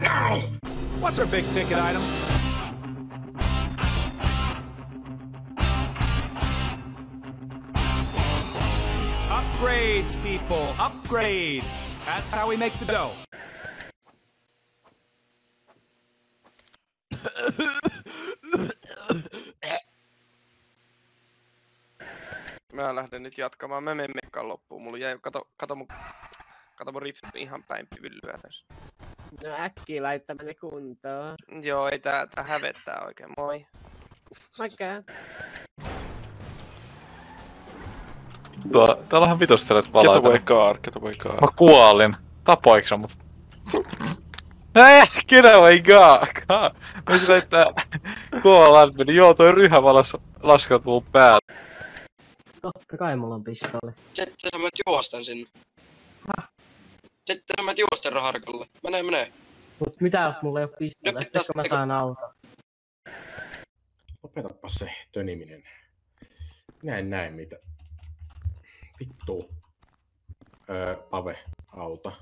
now! What's our big ticket item? Upgrades, people, upgrades. That's how we make the dough. Mä lähden nyt jatkamaan, mä menen mekkaan loppuun. Mulla jäi, kato mun rift ihan päin pyllyä tässä. No äkkiä laittamani kuntoon. Joo, ei tää hävettää oikein, moi. Moikka. Täällä on vitustelet valaita. Get away car. Mä kuolin. Tapoiks mut? Get away car! Mä sillä, että kuolaan meni. Joo, toi ryhävalas laskeutuu päälle. Totta kai mulla on pistooli. Sitten sä menet juostan sinne. Sitten sä menet juosten raharkalle. Mene. Mut mitä jos mulla ei oo pistooli? Sitten mä saan auton. Lopetappa se töniminen. Minä en näe mitä. Vittu. Pave, auta.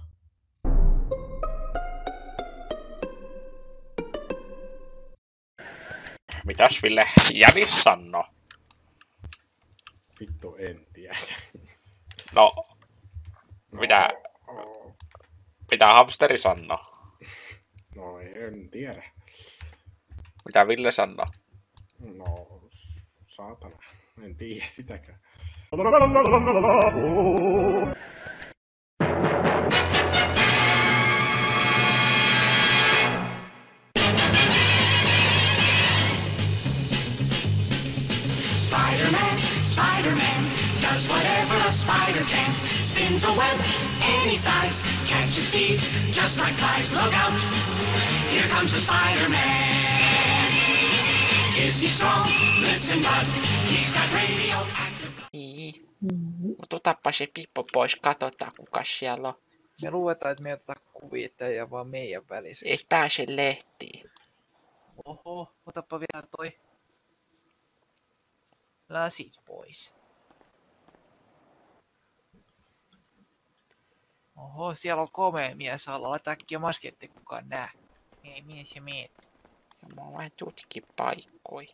Mitäs Ville Jänis sanoo? Vittu en tiedä. No. Mitä hamsteri sanoo? No en tiedä. Mitä Ville sanoo? No, saatana. En tiedä sitäkään. Spider-Man does whatever a spider can. Spins a web any size, catches thieves just like flies. Look out, here comes the Spider-Man. Is he strong? Listen, bud, he's got radioactive. Otetaanpa se Pippo pois, katsotaan kuka siellä on. Me luetaan, että me otetaan kuvitteja vaan meidän välissä. Et pääse lehtiin. Oho, otapa vielä toi lasit pois. Oho, siellä on komea mies alla. Laita äkkiä maski, ettei kukaan näe. Ei mies ja meet. Ja mä vain tutkin paikkoja.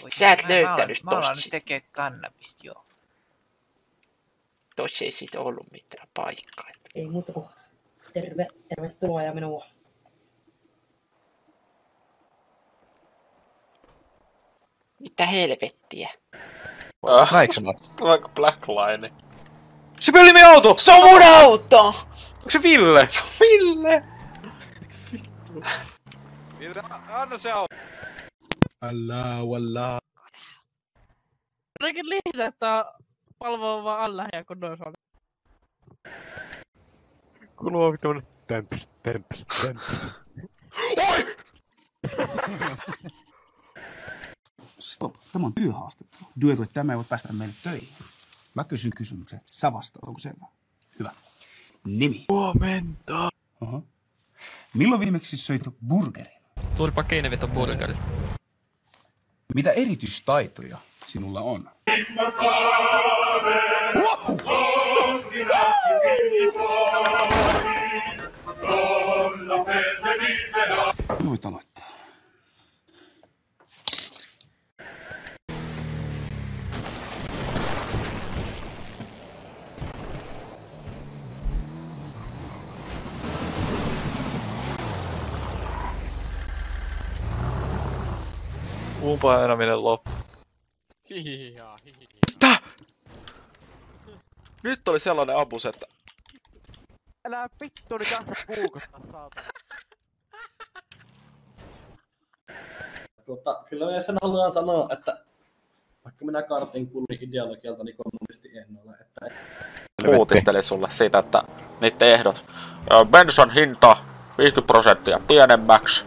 Sä et löytänyt Mä alan tosta. nyt tekee kannabista, joo. Tossa ei sit ollut mitään paikkaa. Ei muuta kuin tervetuloa ja minua. Mitä helvettiä? Näinkö mä? Tuleeko Blackline? Se peli meidän auto! Se on mun auto! Onko se Ville? Se on Ville! Ville, anna se auto. Wallah. Ainakin lisätä palvoo vaan alla ja kun noin on. Kuuluu vitun temps. Oi! Stop. Tämä on työhaastattelu. Duetoit tämä ei voi päästä meille töihin. Mä kysyn kysymyksen. Sä vastaat. Onko selvä? Hyvä. Nimi. Huomenta. Oho. Milloin viimeksi söit burgerin? Tulipa keinevito burgeri. Mitä erityistaitoja sinulla on? Voit aloittaa. Painaminen loppu. Mitä? Nyt oli sellainen abus, että... Älä vittu nyt jaksa puukottaa, saatana. Kyllä minä sen haluan sanoa, että vaikka minä kartin kuulin ideologialta, niin kommunisti en ole. Että... Uutisteli sulle siitä, että niitten ehdot. Bensan hinta 50% pienemmäksi.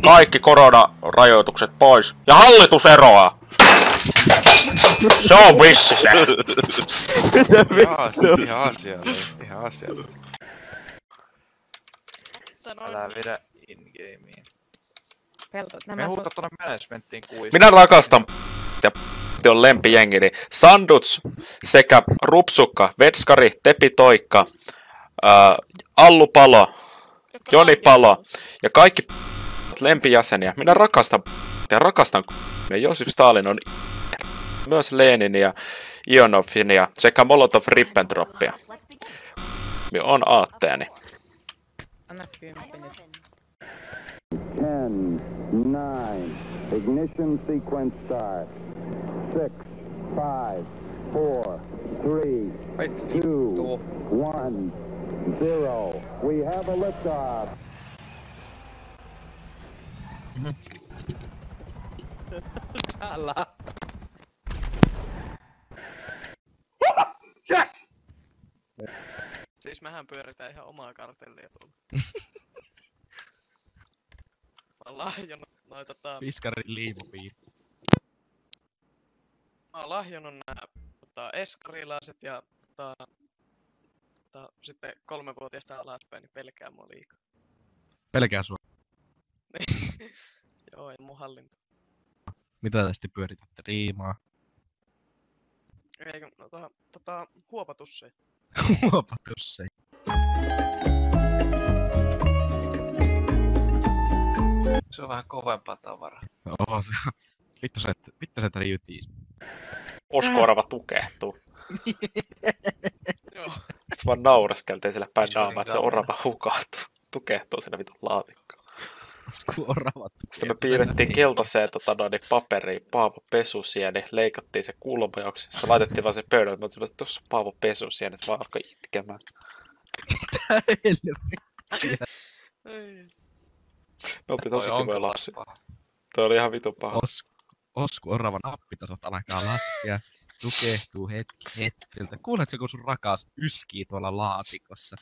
Kaikki koronarajoitukset pois. Ja hallitus eroaa! Se on vissi se! Ihan asialla. Älä vedä in-gameen. Me huutat tuonne managementtiin kuisin. Minä rakastan ja on lempijengini. Sanduts sekä Rupsukka, Vetskari, Tepi Toikka, Allu Palo, Joni Palo ja kaikki lempijäseniä. Minä rakastan ja Josif Stalin on myös Leninia, Ionofinia sekä Molotov-Ribbentropia. On aatteeni. Anna 10 nyt. 10, 9, ignition sequence start. 6, 5, 4, 3, 2, 1, 0. We have a liftoff. Älä. Yes! Siis mehän pyöritään ihan omaa kartellia tuolla. Mä oon lahjonnut noita Fiskarin liimopiiri. Mä oon lahjonnut nää eskarilaiset ja sitten 3-vuotiaasta alaspäin, niin pelkää mua liikaa. Pelkää sua. Joo, ei mun hallinto. Mitä tästä pyöritätte riimaa? Eikö, huopatussei. Huopatussei. Se on vähän kovempaa tavaraa. Oho, se on. Vittu se riitii. Oskorva tukehtuu. Joo. Sitten vaan nauraskeltiin sille päin naamaa, että se orava hukahtuu. Tukehtuu siinä vitun laatikkoon. Sitten me piirrettiin keltaiseen paperiin Paavo Pesusieni, leikattiin se kulmajoksi. Sitten laitettiin vaan se pöydälle, mä otin, että tuossa on Paavo Pesusieni, se vaan alkoi itkemään. Me oltiin tosi kivoja lapsia. Toi oli ihan vitun paha. Osku oravan appitasot alkaa laskea. Tukehtuu hetki hetkeltä. Kuuletko, kun sun rakas yskii tuolla laatikossa?